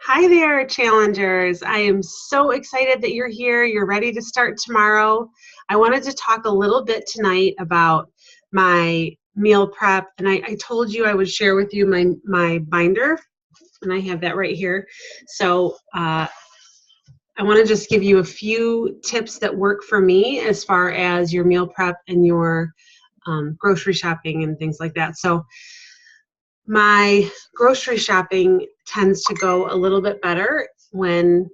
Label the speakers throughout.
Speaker 1: Hi there, challengers. I am so excited that you're here. You're ready to start tomorrow. I wanted to talk a little bit tonight about my meal prep, and I told you I would share with you my binder, and I have that right here. So I want to just give you a few tips that work for me as far as your meal prep and your grocery shopping and things like that. So my grocery shopping tends to go a little bit better when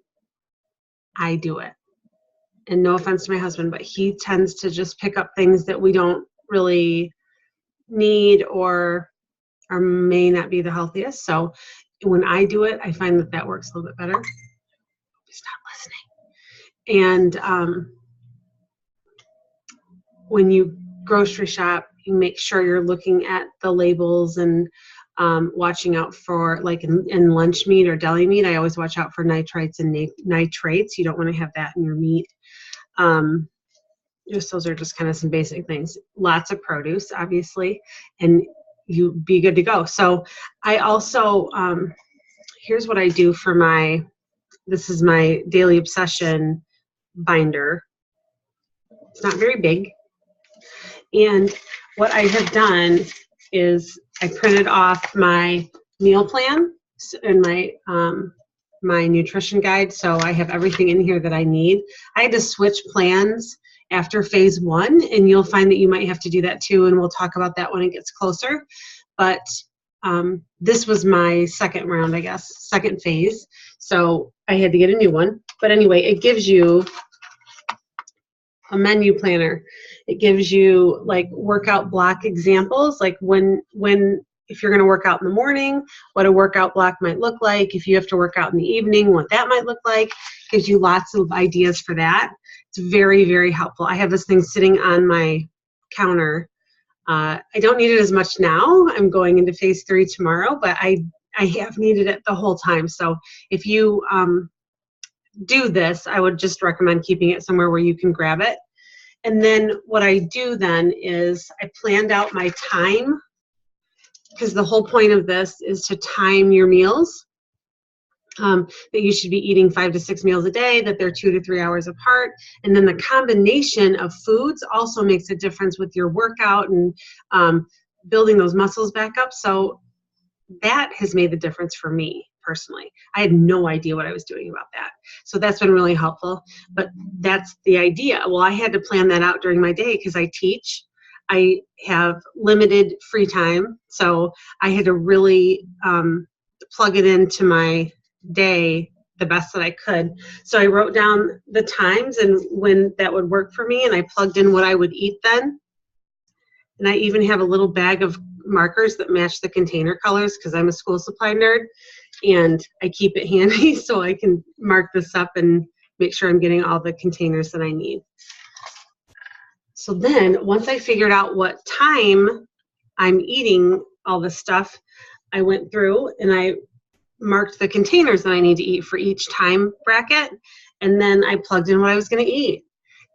Speaker 1: I do it. And no offense to my husband, but he tends to just pick up things that we don't really need or may not be the healthiest. So when I do it, I find that works a little bit better. He's not listening. And when you grocery shop, you make sure you're looking at the labels and watching out for, like in lunch meat or deli meat, I always watch out for nitrites and nitrates. You don't want to have that in your meat. Just those are just kind of some basic things. Lots of produce, obviously, and you be good to go. So I also, here's what I do for this is my Daily Obsession binder. It's not very big. And what I have done is I printed off my meal plan and my nutrition guide, so I have everything in here that I need. I had to switch plans after phase 1, and you'll find that you might have to do that too, and we'll talk about that when it gets closer. But this was my second round, I guess, second phase, so I had to get a new one. But anyway, it gives you a menu planner. It gives you like workout block examples, like when if you're going to work out in the morning, what a workout block might look like. If you have to work out in the evening, what that might look like. Gives you lots of ideas for that. It's very, very helpful. I have this thing sitting on my counter. I don't need it as much now. I'm going into phase 3 tomorrow, but I have needed it the whole time. So if you do this, I would just recommend keeping it somewhere where you can grab it. And then what I do then is I planned out my time, because the whole point of this is to time your meals, that you should be eating 5 to 6 meals a day, that they're 2 to 3 hours apart. And then the combination of foods also makes a difference with your workout and building those muscles back up. So that has made the difference for me personally. I had no idea what I was doing about that. So that's been really helpful. But that's the idea. Well, I had to plan that out during my day because I teach. I have limited free time. So I had to really plug it into my day the best that I could. So I wrote down the times and when that would work for me, and I plugged in what I would eat then. And I even have a little bag of markers that match the container colors because I'm a school supply nerd, and I keep it handy so I can mark this up and make sure I'm getting all the containers that I need. So then once I figured out what time I'm eating all this stuff, I went through and I marked the containers that I need to eat for each time bracket, and then I plugged in what I was going to eat.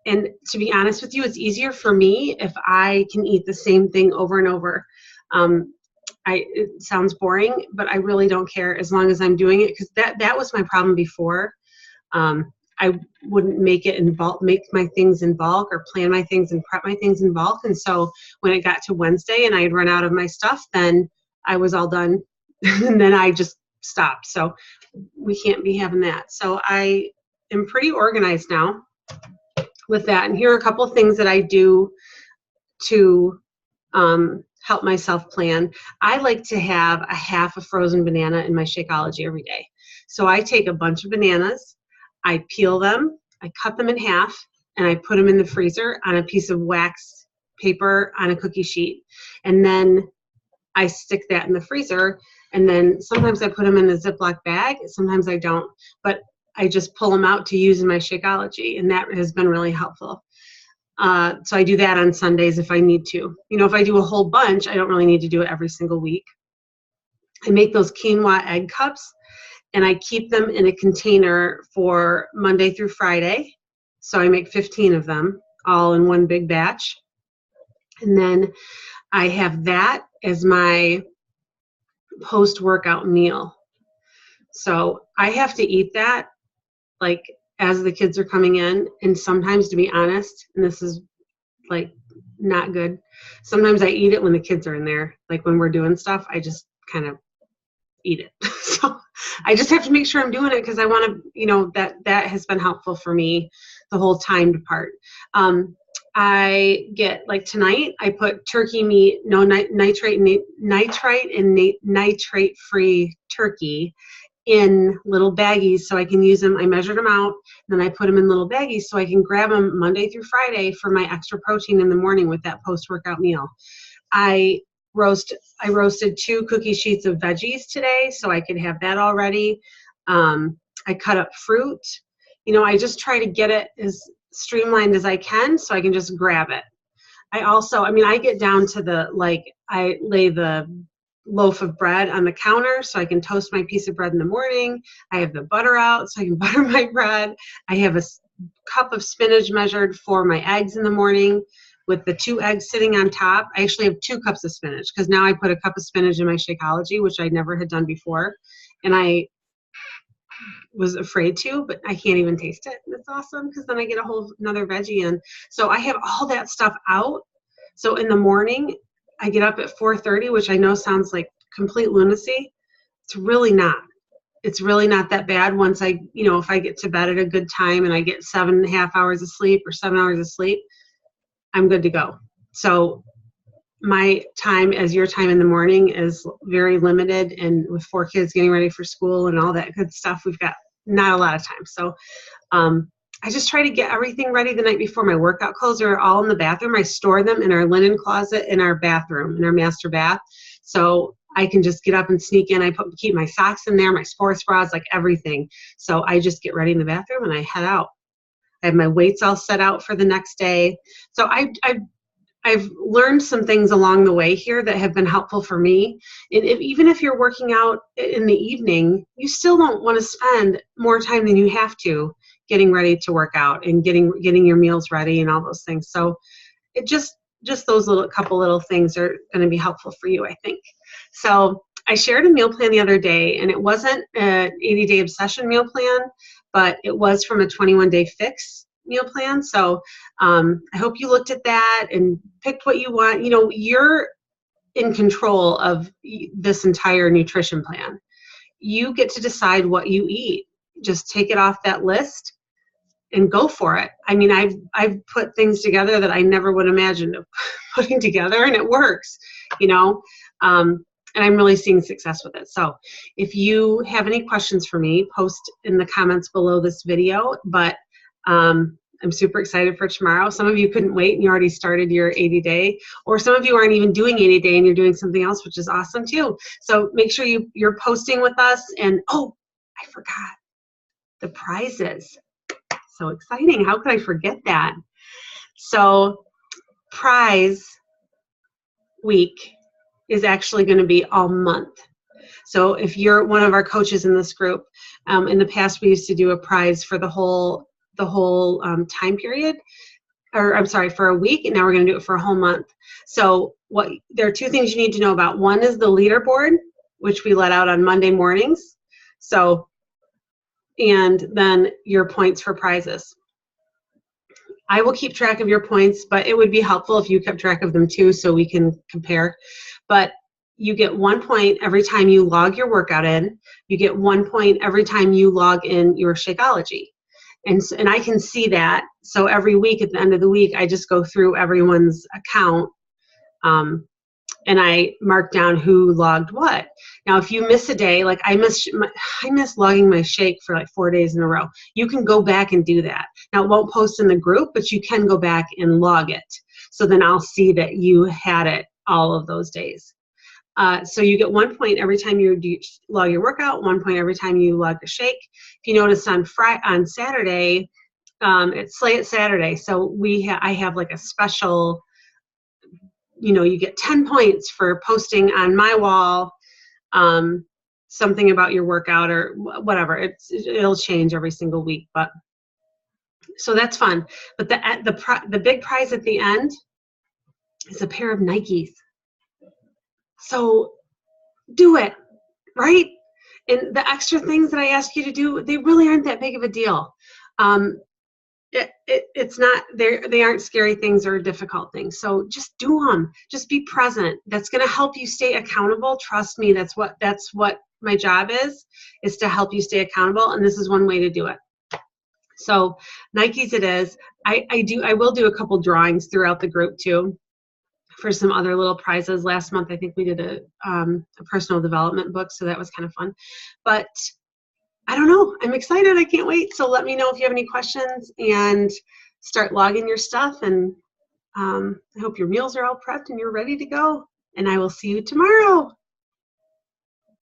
Speaker 1: And to be honest with you, it's easier for me if I can eat the same thing over and over. It sounds boring, but I really don't care as long as I'm doing it, because that was my problem before. I wouldn't make my things in bulk or plan my things and prep my things in bulk. And so when it got to Wednesday and I had run out of my stuff, then I was all done and then I just stopped. So we can't be having that. So I am pretty organized now with that. And here are a couple things that I do to help myself plan. I like to have a half a frozen banana in my Shakeology every day. So I take a bunch of bananas, I peel them, I cut them in half, and I put them in the freezer on a piece of wax paper on a cookie sheet. And then I stick that in the freezer, and then sometimes I put them in a Ziploc bag, sometimes I don't, but I just pull them out to use in my Shakeology, and that has been really helpful. So I do that on Sundays if I need to. You know, if I do a whole bunch, I don't really need to do it every single week. I make those quinoa egg cups, and I keep them in a container for Monday through Friday. So I make 15 of them, all in one big batch. And then I have that as my post-workout meal. So I have to eat that like as the kids are coming in. And sometimes, to be honest, and this is like not good, sometimes I eat it when the kids are in there. Like when we're doing stuff, I just kind of eat it. So I just have to make sure I'm doing it because I want to, you know, that has been helpful for me the whole timed part. I get, like tonight, I put turkey meat, no nitrate and nitrate free turkey in little baggies so I can use them. I measured them out, then I put them in little baggies so I can grab them Monday through Friday for my extra protein in the morning with that post-workout meal. I roasted 2 cookie sheets of veggies today so I could have that all ready. I cut up fruit. You know, I just try to get it as streamlined as I can so I can just grab it. I get down to I lay the loaf of bread on the counter so I can toast my piece of bread in the morning. I have the butter out so I can butter my bread. I have a cup of spinach measured for my eggs in the morning with the 2 eggs sitting on top. I actually have 2 cups of spinach because now I put a cup of spinach in my Shakeology, which I never had done before. And I was afraid to, but I can't even taste it. It's awesome because then I get another veggie in. So I have all that stuff out. So in the morning, I get up at 4:30, which I know sounds like complete lunacy. It's really not. It's really not that bad once if I get to bed at a good time and I get 7.5 hours of sleep or 7 hours of sleep, I'm good to go. So my time as your time in the morning is very limited, and with 4 kids getting ready for school and all that good stuff, we've got not a lot of time. So I just try to get everything ready the night before. My workout clothes are all in the bathroom. I store them in our linen closet in our bathroom, in our master bath. So I can just get up and sneak in. Keep my socks in there, my sports bras, like everything. So I just get ready in the bathroom and I head out. I have my weights all set out for the next day. So I've learned some things along the way here that have been helpful for me. And even if you're working out in the evening, you still don't want to spend more time than you have to getting ready to work out and getting your meals ready and all those things. So it just those couple little things are going to be helpful for you, I think. So I shared a meal plan the other day, and it wasn't an 80-day obsession meal plan, but it was from a 21-day fix meal plan. So I hope you looked at that and picked what you want. You know, you're in control of this entire nutrition plan. You get to decide what you eat. Just take it off that list and go for it. I mean, I've put things together that I never would imagine of putting together, and it works, you know. And I'm really seeing success with it. So if you have any questions for me, post in the comments below this video. But I'm super excited for tomorrow. Some of you couldn't wait and you already started your 80-day, or some of you aren't even doing 80-day and you're doing something else, which is awesome too. So make sure you're posting with us. And oh, I forgot the prizes. So exciting. How could I forget that? So prize week is actually going to be all month. So if you're one of our coaches in this group, in the past we used to do a prize for the whole time period, or I'm sorry, for a week, and now we're going to do it for a whole month. So there are 2 things you need to know about. One is the leaderboard, which we let out on Monday mornings. So, and then your points for prizes. I will keep track of your points, but it would be helpful if you kept track of them too so we can compare. But you get 1 point every time you log your workout in. You get 1 point every time you log in your Shakeology. And I can see that. So every week at the end of the week, I just go through everyone's account and I mark down who logged what. Now, if you miss a day, like I miss logging my shake for like 4 days in a row, you can go back and do that. Now, it won't post in the group, but you can go back and log it. So then I'll see that you had it all of those days. So you get 1 point every time you log your workout, 1 point every time you log the shake. If you notice on Saturday, it's Slay It Saturday. So I have like a special, you get 10 points for posting on my wall something about your workout or whatever. It'll change every single week, but so that's fun. But the big prize at the end is a pair of Nikes. So do it, right? And the extra things that I ask you to do, they really aren't that big of a deal. It's not, they aren't scary things or difficult things. So just do them. Just be present. That's going to help you stay accountable. Trust me, that's what my job is to help you stay accountable. And this is one way to do it. So Nikes it is. I will do a couple drawings throughout the group too for some other little prizes. Last month, I think we did a personal development book. So that was kind of fun, but I don't know. I'm excited. I can't wait. So let me know if you have any questions and start logging your stuff. And I hope your meals are all prepped and you're ready to go. And I will see you tomorrow.